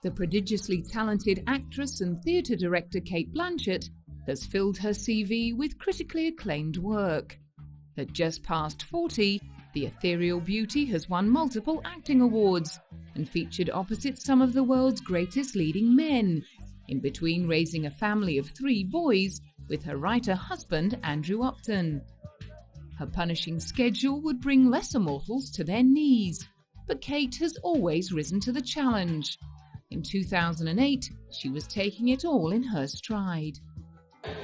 The prodigiously talented actress and theatre director Cate Blanchett has filled her CV with critically acclaimed work. At just past 40, the ethereal beauty has won multiple acting awards and featured opposite some of the world's greatest leading men, in between raising a family of 3 boys with her writer husband Andrew Upton. Her punishing schedule would bring lesser mortals to their knees, but Cate has always risen to the challenge. In 2008, she was taking it all in her stride.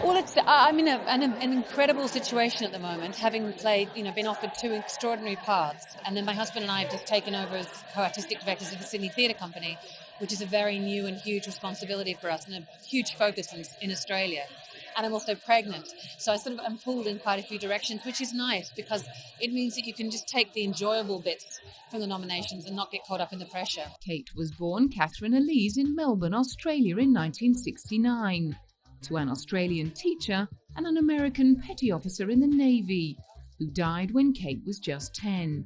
Well, I'm in an incredible situation at the moment, having played, been offered 2 extraordinary parts, and then my husband and I have just taken over as co-artistic directors of the Sydney Theatre Company, which is a very new and huge responsibility for us and a huge focus in Australia. And I'm also pregnant, so I'm pulled in quite a few directions, which is nice because it means that you can just take the enjoyable bits from the nominations and not get caught up in the pressure. Cate was born Catherine Elise in Melbourne, Australia in 1969, to an Australian teacher and an American petty officer in the Navy, who died when Cate was just 10.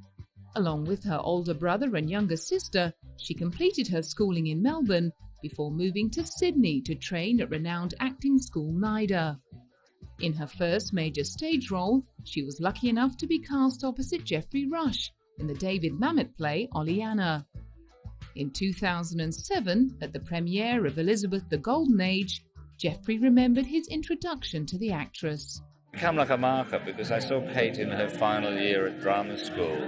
Along with her older brother and younger sister, she completed her schooling in Melbourne before moving to Sydney to train at renowned acting school NIDA. In her first major stage role, she was lucky enough to be cast opposite Geoffrey Rush in the David Mamet play Ollieanna. In 2007, at the premiere of Elizabeth the Golden Age, Geoffrey remembered his introduction to the actress. Come like a marker because I saw Cate in her final year at drama school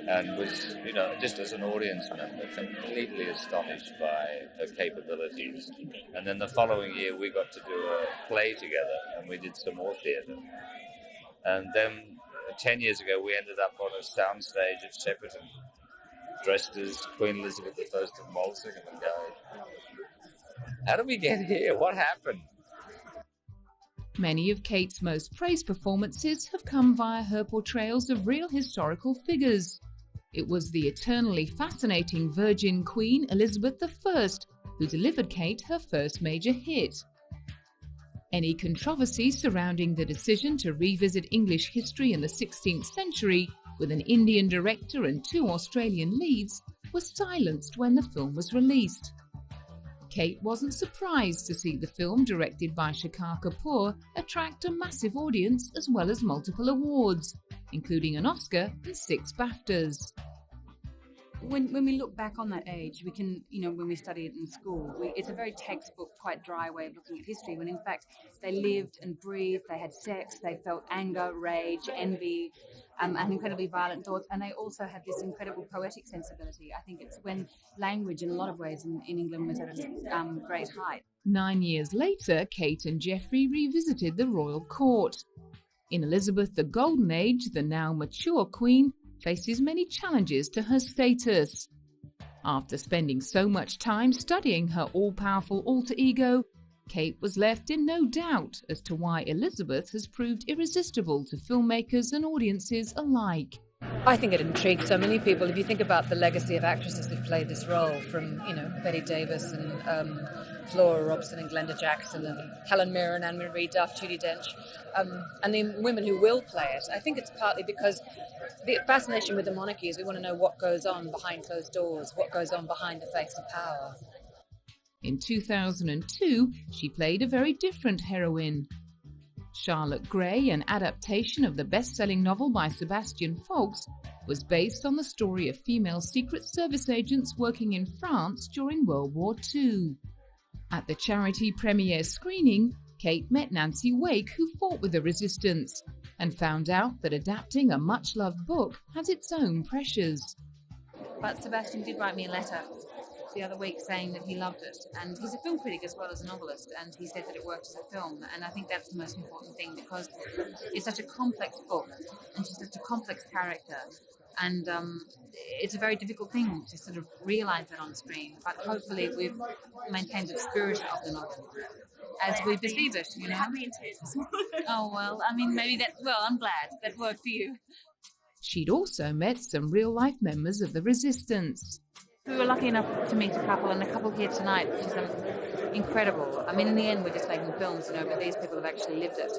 and was, just as an audience member, completely astonished by her capabilities. And then the following year we got to do a play together and we did some more theatre. And then 10 years ago we ended up on a soundstage at Shepperton, dressed as Queen Elizabeth I of Malta, and going, how did we get here? What happened? Many of Cate's most praised performances have come via her portrayals of real historical figures. It was the eternally fascinating Virgin Queen Elizabeth I who delivered Cate her first major hit. Any controversy surrounding the decision to revisit English history in the 16th century with an Indian director and 2 Australian leads was silenced when the film was released. Cate wasn't surprised to see the film, directed by Shekhar Kapoor, attract a massive audience as well as multiple awards, including an Oscar and 6 BAFTAs. When we look back on that age, we can, when we study it in school, it's a very textbook, quite dry way of looking at history, when in fact they lived and breathed, they had sex, they felt anger, rage, envy, and incredibly violent thoughts, and they also had this incredible poetic sensibility. I think it's when language, in a lot of ways, in England was at its great height. 9 years later, Cate and Geoffrey revisited the royal court. In Elizabeth the Golden Age, the now mature queen faces many challenges to her status. After spending so much time studying her all-powerful alter ego, Cate was left in no doubt as to why Elizabeth has proved irresistible to filmmakers and audiences alike. I think it intrigued so many people. If you think about the legacy of actresses who've played this role, from Betty Davis and Flora Robson and Glenda Jackson and Helen Mirren, Anne-Marie Duff, Judi Dench, and the women who will play it, I think it's partly because the fascination with the monarchy is we want to know what goes on behind closed doors, what goes on behind the face of power. In 2002, she played a very different heroine. Charlotte Gray, an adaptation of the best-selling novel by Sebastian Faulks, was based on the story of female Secret Service agents working in France during World War II. At the charity premiere screening, Cate met Nancy Wake, who fought with the resistance, and found out that adapting a much-loved book has its own pressures. But Sebastian did write me a letter the other week saying that he loved it, and he's a film critic as well as a novelist, and he said that it worked as a film, and I think that's the most important thing, because it's such a complex book and she's such a complex character, and it's a very difficult thing to sort of realize that on screen, but hopefully we've maintained the spirit of the novel as we perceive it, Happy in tears. Oh, well, I mean, maybe I'm glad that worked for you. She'd also met some real-life members of the resistance. We were lucky enough to meet a couple, and a couple here tonight, which is incredible. I mean, in the end, we're just making films, but these people have actually lived it.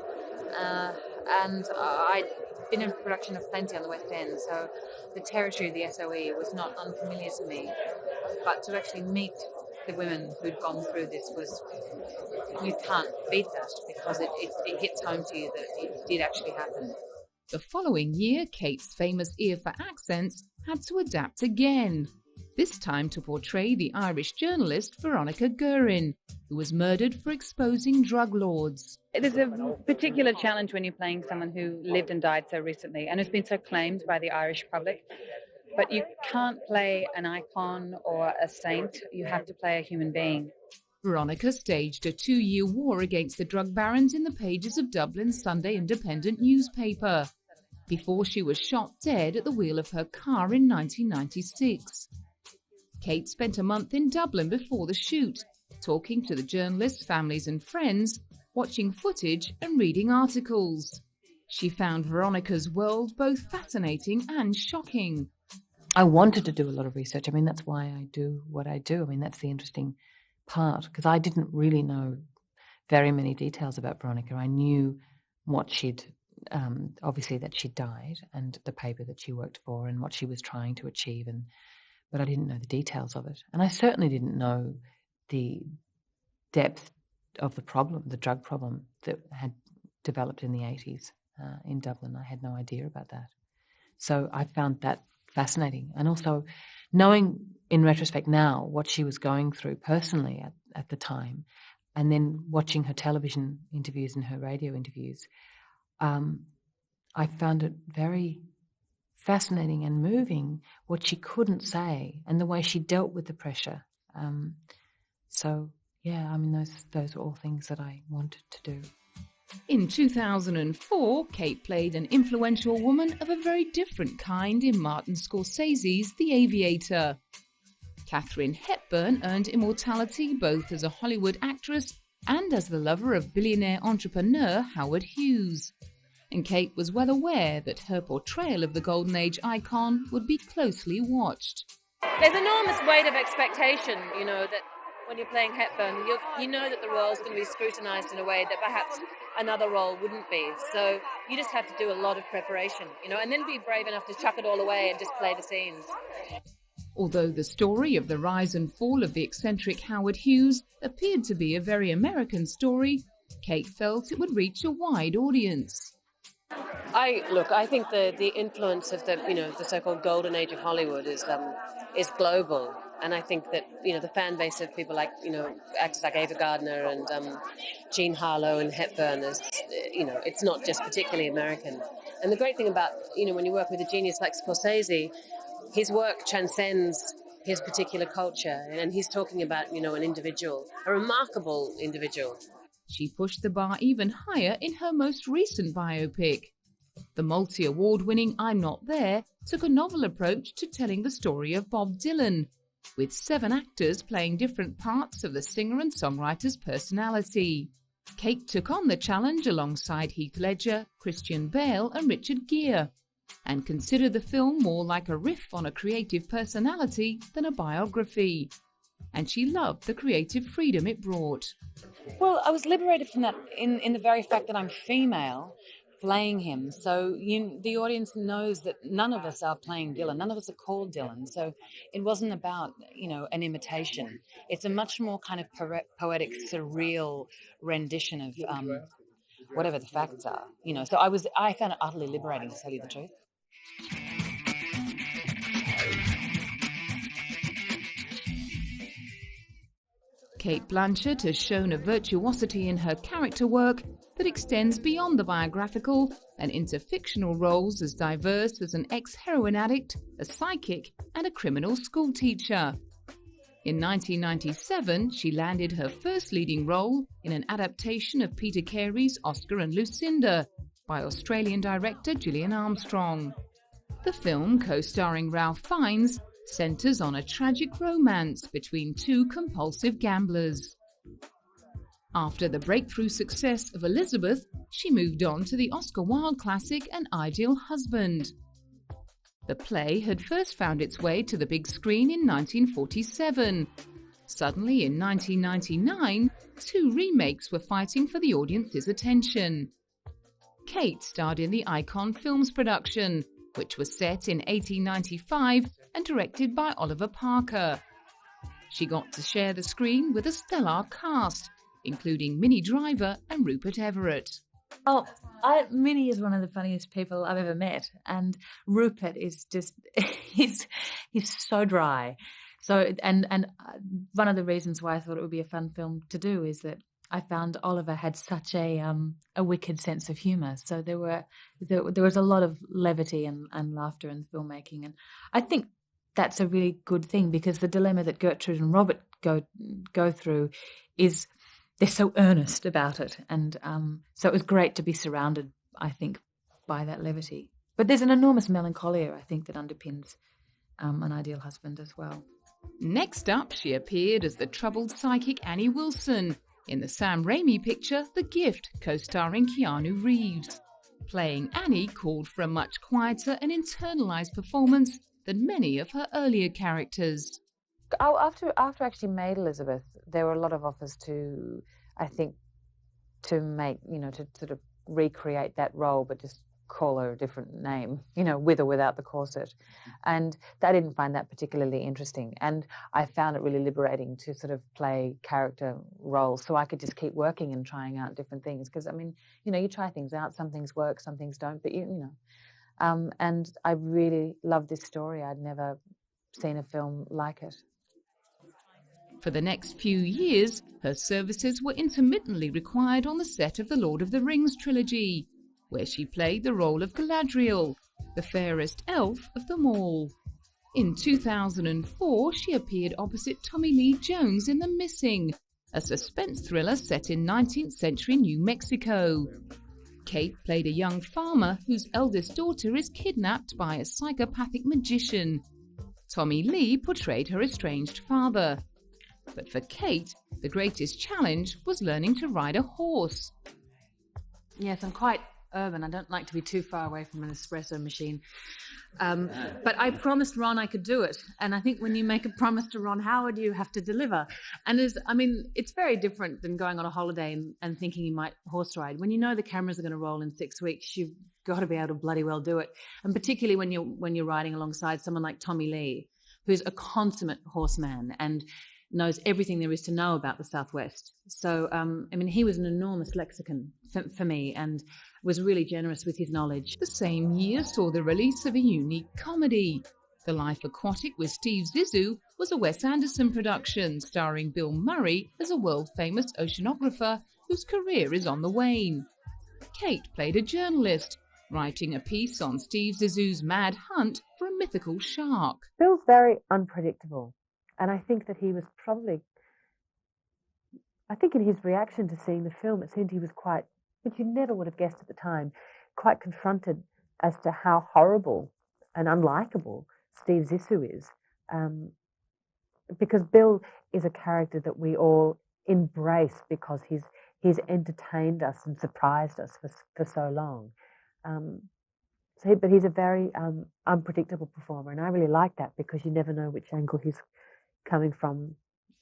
And I'd been in production of plenty on the West End, so the territory of the SOE was not unfamiliar to me. But to actually meet the women who'd gone through this was, you can't beat that, because it hits home to you that it did actually happen. The following year, Cate's famous ear for accents had to adapt again, this time to portray the Irish journalist Veronica Guerin, who was murdered for exposing drug lords. There's a particular challenge when you're playing someone who lived and died so recently and has been so claimed by the Irish public. But you can't play an icon or a saint. You have to play a human being. Veronica staged a 2-year war against the drug barons in the pages of Dublin's Sunday Independent newspaper, before she was shot dead at the wheel of her car in 1996. Cate spent a month in Dublin before the shoot, talking to the journalists, families and friends, watching footage and reading articles. She found Veronica's world both fascinating and shocking. I wanted to do a lot of research. I mean, that's why I do what I do. I mean, that's the interesting part, because I didn't really know very many details about Veronica. I knew what she'd, obviously that she died, and the paper that she worked for and what she was trying to achieve, but I didn't know the details of it. And I certainly didn't know the depth of the problem, the drug problem that had developed in the 80s in Dublin. I had no idea about that. So I found that fascinating. And also knowing in retrospect now what she was going through personally at the time, and then watching her television interviews and her radio interviews, I found it very fascinating and moving what she couldn't say and the way she dealt with the pressure. So, yeah, I mean, those are all things that I wanted to do. In 2004, Cate played an influential woman of a very different kind in Martin Scorsese's The Aviator. Katharine Hepburn earned immortality both as a Hollywood actress and as the lover of billionaire entrepreneur Howard Hughes. And Cate was well aware that her portrayal of the Golden Age icon would be closely watched. There's enormous weight of expectation, that when you're playing Hepburn, you know that the role's going to be scrutinised in a way that perhaps another role wouldn't be. So you just have to do a lot of preparation, and then be brave enough to chuck it all away and just play the scenes. Although the story of the rise and fall of the eccentric Howard Hughes appeared to be a very American story, Cate felt it would reach a wide audience. I think the influence of the so-called golden age of Hollywood is global, and I think that the fan base of people like actors like Ava Gardner and Jean Harlow and Hepburn is it's not just particularly American. And the great thing about when you work with a genius like Scorsese, his work transcends his particular culture, and he's talking about an individual, a remarkable individual. She pushed the bar even higher in her most recent biopic. The multi-award-winning I'm Not There took a novel approach to telling the story of Bob Dylan, with 7 actors playing different parts of the singer and songwriter's personality. Cate took on the challenge alongside Heath Ledger, Christian Bale and Richard Gere, and considered the film more like a riff on a creative personality than a biography. And she loved the creative freedom it brought. Well, I was liberated from that in the very fact that I'm female playing him. So the audience knows that none of us are playing Dylan. None of us are called Dylan. So it wasn't about, an imitation. It's a much more kind of poetic, surreal rendition of whatever the facts are. So I found it utterly liberating, to tell you the truth. Cate Blanchett has shown a virtuosity in her character work that extends beyond the biographical and into fictional roles as diverse as an ex-heroin addict, a psychic and a criminal schoolteacher. In 1997, she landed her first leading role in an adaptation of Peter Carey's Oscar and Lucinda by Australian director Gillian Armstrong. The film, co-starring Ralph Fiennes, centres on a tragic romance between 2 compulsive gamblers. After the breakthrough success of Elizabeth, she moved on to the Oscar Wilde classic An Ideal Husband. The play had first found its way to the big screen in 1947. Suddenly, in 1999, 2 remakes were fighting for the audience's attention. Cate starred in the Icon Films production, which was set in 1895 and directed by Oliver Parker. She got to share the screen with a stellar cast, including Minnie Driver and Rupert Everett. Oh, Minnie is one of the funniest people I've ever met, and Rupert is just he's so dry. So and one of the reasons why I thought it would be a fun film to do is that I found Oliver had such a wicked sense of humour. So there was a lot of levity and laughter in the filmmaking, and I think that's a really good thing, because the dilemma that Gertrude and Robert go through is they're so earnest about it, and so it was great to be surrounded, I think, by that levity. But there's an enormous melancholia, I think, that underpins An Ideal Husband as well. Next up, she appeared as the troubled psychic Annie Wilson in the Sam Raimi picture The Gift, co-starring Keanu Reeves. Playing Annie called for a much quieter and internalised performance than many of her earlier characters. Oh, after I actually made Elizabeth, there were a lot of offers to, I think, to make, to sort of recreate that role, but just call her a different name, with or without the corset. And I didn't find that particularly interesting. And I found it really liberating to sort of play character roles, so I could just keep working and trying out different things. Because, you try things out, some things work, some things don't, but and I really love this story. I'd never seen a film like it. For the next few years, her services were intermittently required on the set of the Lord of the Rings trilogy, where she played the role of Galadriel, the fairest elf of them all. In 2004, she appeared opposite Tommy Lee Jones in The Missing, a suspense thriller set in 19th century New Mexico. Cate played a young farmer whose eldest daughter is kidnapped by a psychopathic magician. Tommy Lee portrayed her estranged father. But for Cate, the greatest challenge was learning to ride a horse. Yes, I'm quite urban. I don't like to be too far away from an espresso machine. But I promised Ron I could do it. And I think when you make a promise to Ron Howard, you have to deliver. And it's very different than going on a holiday and thinking you might horse ride. When you know the cameras are going to roll in 6 weeks, you've got to be able to bloody well do it. And particularly when you're riding alongside someone like Tommy Lee, who's a consummate horseman and knows everything there is to know about the Southwest. So, he was an enormous lexicon for me and was really generous with his knowledge. The same year saw the release of a unique comedy. The Life Aquatic with Steve Zissou was a Wes Anderson production starring Bill Murray as a world-famous oceanographer whose career is on the wane. Cate played a journalist, writing a piece on Steve Zissou's mad hunt for a mythical shark. Bill's very unpredictable. And I think that he was in his reaction to seeing the film, it seemed he was quite, which you never would have guessed at the time, quite confronted as to how horrible and unlikable Steve Zissou is. Because Bill is a character that we all embrace because he's entertained us and surprised us for so long. But he's a very unpredictable performer, and I really like that because you never know which angle he's coming from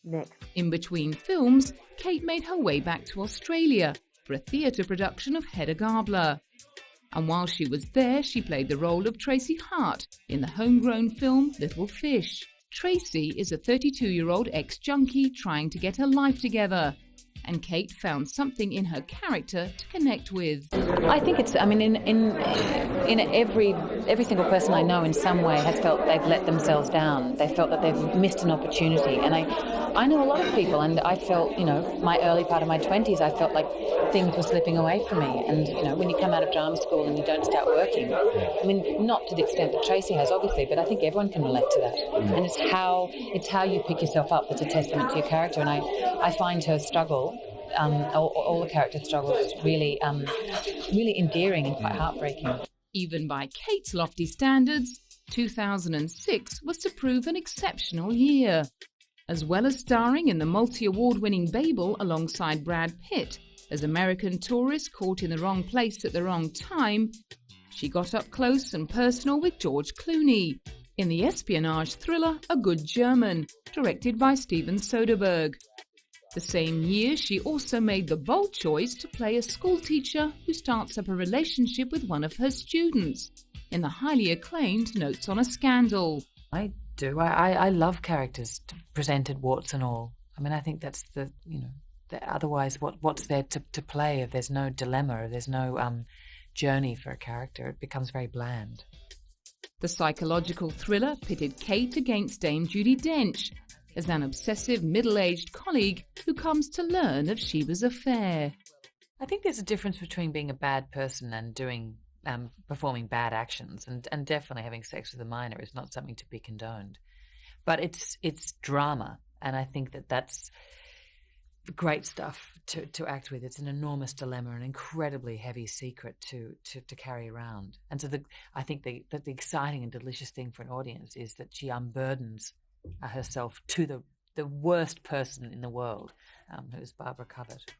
next. In between films, Cate made her way back to Australia for a theatre production of Hedda Gabler. And while she was there, she played the role of Tracy Hart in the homegrown film Little Fish. Tracy is a 32-year-old ex-junkie trying to get her life together, and Cate found something in her character to connect with. I think it's, in every single person I know in some way has felt they've let themselves down. They felt that they've missed an opportunity. And I know a lot of people, and I felt, my early part of my 20s, I felt like things were slipping away from me. And, when you come out of drama school and you don't start working, not to the extent that Tracy has, obviously, but I think everyone can relate to that. And it's how you pick yourself up that's a testament to your character. And I find her struggle, all the character struggles, really endearing and quite heartbreaking. Even by Cate's lofty standards, 2006 was to prove an exceptional year. As well as starring in the multi-award-winning Babel alongside Brad Pitt as American tourist caught in the wrong place at the wrong time, she got up close and personal with George Clooney in the espionage thriller A Good German, directed by Steven Soderbergh. The same year, she also made the bold choice to play a schoolteacher who starts up a relationship with one of her students in the highly acclaimed Notes on a Scandal. I do. I love characters presented warts and all. I mean, I think that's otherwise what's there to play if there's no dilemma, if there's no journey for a character? It becomes very bland. The psychological thriller pitted Cate against Dame Judi Dench as an obsessive middle-aged colleague who comes to learn of Sheba's affair. I think there's a difference between being a bad person and doing performing bad actions, and definitely having sex with a minor is not something to be condoned. But it's drama, and I think that's great stuff to act with. It's an enormous dilemma, an incredibly heavy secret to carry around. And so I think the exciting and delicious thing for an audience is that she unburdens herself to the worst person in the world, who's Barbara Covert.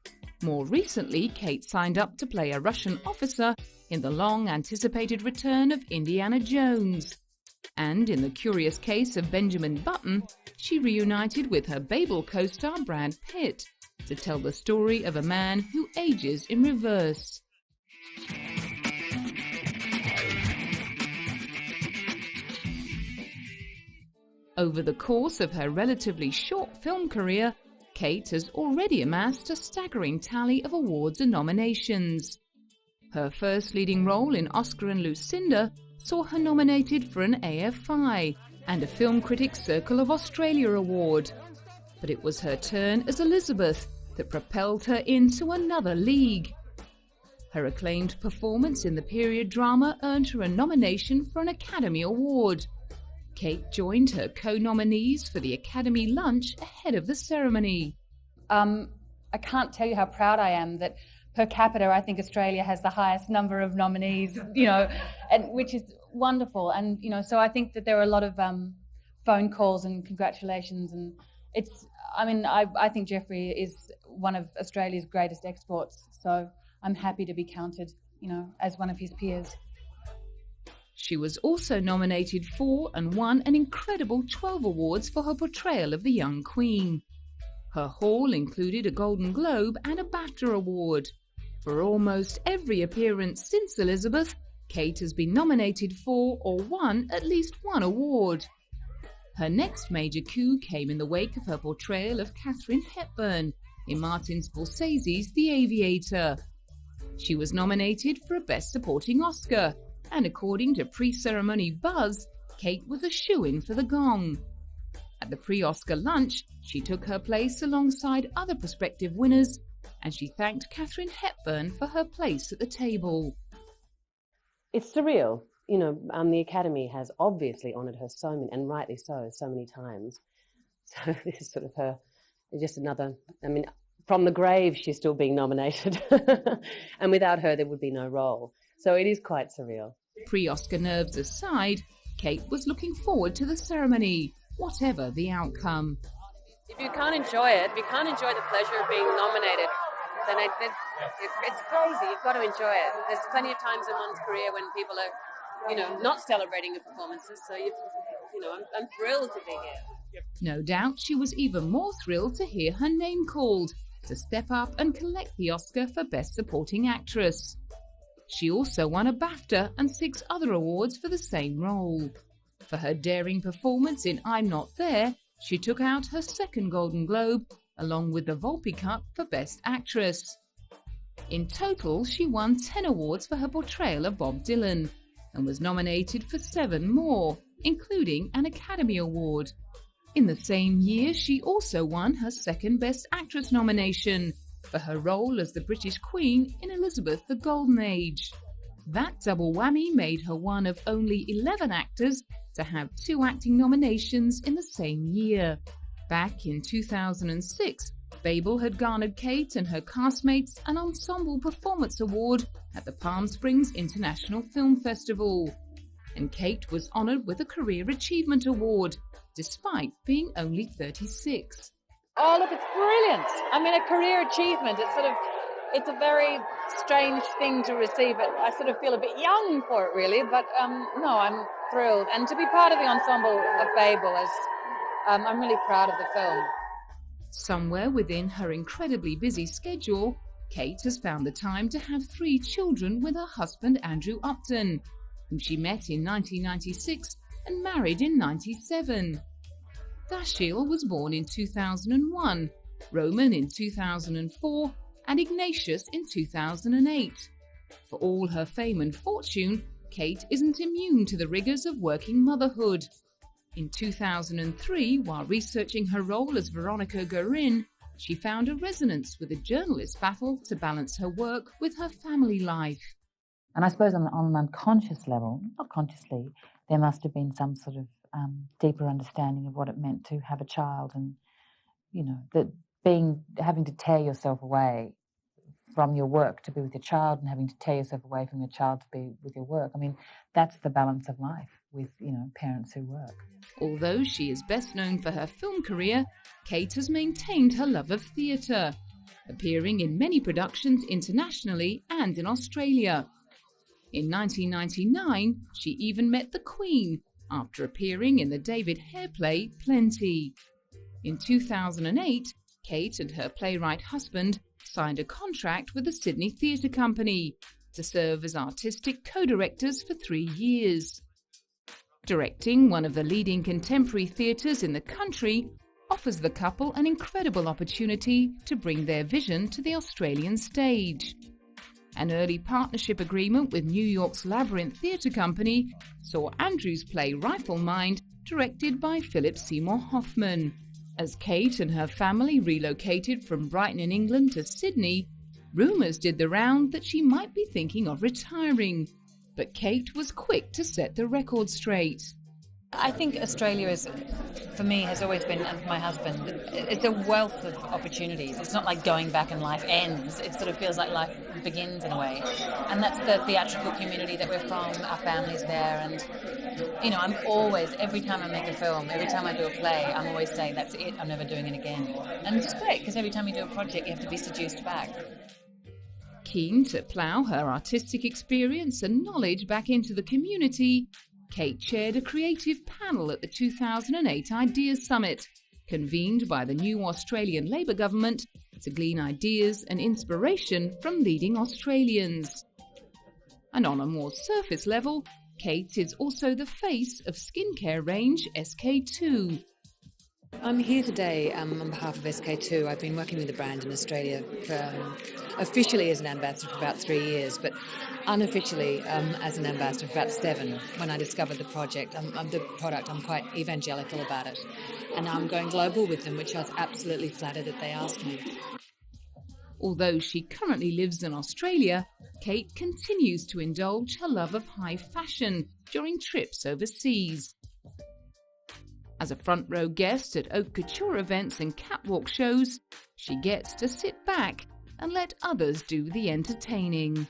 More recently, Cate signed up to play a Russian officer in the long-anticipated return of Indiana Jones. And in the curious case of Benjamin Button, she reunited with her Babel co-star Brad Pitt to tell the story of a man who ages in reverse. Over the course of her relatively short film career, Cate has already amassed a staggering tally of awards and nominations. Her first leading role in Oscar and Lucinda saw her nominated for an AFI and a Film Critics Circle of Australia award. But it was her turn as Elizabeth that propelled her into another league. Her acclaimed performance in the period drama earned her a nomination for an Academy Award. Cate joined her co-nominees for the Academy lunch ahead of the ceremony. I can't tell you how proud I am that per capita, I think Australia has the highest number of nominees, and which is wonderful. And, so I think that there are a lot of phone calls and congratulations. And I think Jeffrey is one of Australia's greatest exports. So I'm happy to be counted, as one of his peers. She was also nominated for and won an incredible 12 awards for her portrayal of the young Queen. Her haul included a Golden Globe and a BAFTA award. For almost every appearance since Elizabeth, Cate has been nominated for or won at least one award. Her next major coup came in the wake of her portrayal of Katharine Hepburn in Martin Scorsese's The Aviator. She was nominated for a Best Supporting Oscar, and according to pre-ceremony buzz, Cate was a shoo-in for the gong. At the pre-Oscar lunch, she took her place alongside other prospective winners, and she thanked Katharine Hepburn for her place at the table. It's surreal. The Academy has obviously honoured her so many, and rightly so many times. So this is sort of her, just another, from the grave she's still being nominated. And without her there would be no role. So it is quite surreal. Pre-Oscar nerves aside, Cate was looking forward to the ceremony, whatever the outcome. If you can't enjoy it, if you can't enjoy the pleasure of being nominated, then it's crazy. You've got to enjoy it. There's plenty of times in one's career when people are, not celebrating your performances. So I'm thrilled to be here. No doubt she was even more thrilled to hear her name called, to step up and collect the Oscar for Best Supporting Actress. She also won a BAFTA and 6 other awards for the same role. For her daring performance in I'm Not There, she took out her second Golden Globe, along with the Volpe Cup for Best Actress. In total, she won 10 awards for her portrayal of Bob Dylan, and was nominated for 7 more, including an Academy Award. In the same year, she also won her second Best Actress nomination for her role as the British Queen in Elizabeth the Golden Age. That double whammy made her one of only 11 actors to have 2 acting nominations in the same year. Back in 2006, Babel had garnered Cate and her castmates an Ensemble Performance Award at the Palm Springs International Film Festival. And Cate was honoured with a Career Achievement Award, despite being only 36. Oh, look, it's brilliant. A career achievement. It's a very strange thing to receive. I sort of feel a bit young for it, really. But no, I'm thrilled. And to be part of the ensemble of Babel, I'm really proud of the film. Somewhere within her incredibly busy schedule, Cate has found the time to have 3 children with her husband Andrew Upton, whom she met in 1996 and married in 1997. Dashiell was born in 2001, Roman in 2004, and Ignatius in 2008. For all her fame and fortune, Cate isn't immune to the rigours of working motherhood. In 2003, while researching her role as Veronica Guerin, she found a resonance with a journalist's battle to balance her work with her family life. And I suppose on an unconscious level, not consciously, there must have been some sort of deeper understanding of what it meant to have a child, and, you know, that having to tear yourself away from your work to be with your child and having to tear yourself away from your child to be with your work. I mean, that's the balance of life with, you know, parents who work. Although she is best known for her film career, Cate has maintained her love of theatre, appearing in many productions internationally and in Australia. In 1999, she even met the Queen after appearing in the David Hare play Plenty. In 2008, Cate and her playwright husband signed a contract with the Sydney Theatre Company to serve as artistic co-directors for 3 years. Directing one of the leading contemporary theatres in the country offers the couple an incredible opportunity to bring their vision to the Australian stage. An early partnership agreement with New York's Labyrinth Theatre Company saw Andrew's play Rifle Mind directed by Philip Seymour Hoffman. As Cate and her family relocated from Brighton in England to Sydney, rumours did the round that she might be thinking of retiring. But Cate was quick to set the record straight. I think Australia is, for me, has always been, and for my husband, it's a wealth of opportunities. It's not like going back and life ends. It sort of feels like life begins in a way. And that's the theatrical community that we're from, our family's there. And, you know, I'm always, every time I make a film, every time I do a play, I'm always saying, that's it, I'm never doing it again. And it's great, because every time you do a project, you have to be seduced back. Keen to plough her artistic experience and knowledge back into the community, Cate chaired a creative panel at the 2008 Ideas Summit, convened by the new Australian Labor government to glean ideas and inspiration from leading Australians. And on a more surface level, Cate is also the face of skincare range SK2. I'm here today on behalf of SK2. I've been working with the brand in Australia officially as an ambassador for about 3 years, but unofficially as an ambassador for about 7. When I discovered the product, I'm quite evangelical about it. And I'm going global with them, which I was absolutely flattered that they asked me. Although she currently lives in Australia, Cate continues to indulge her love of high fashion during trips overseas. As a front-row guest at haute couture events and catwalk shows, she gets to sit back and let others do the entertaining.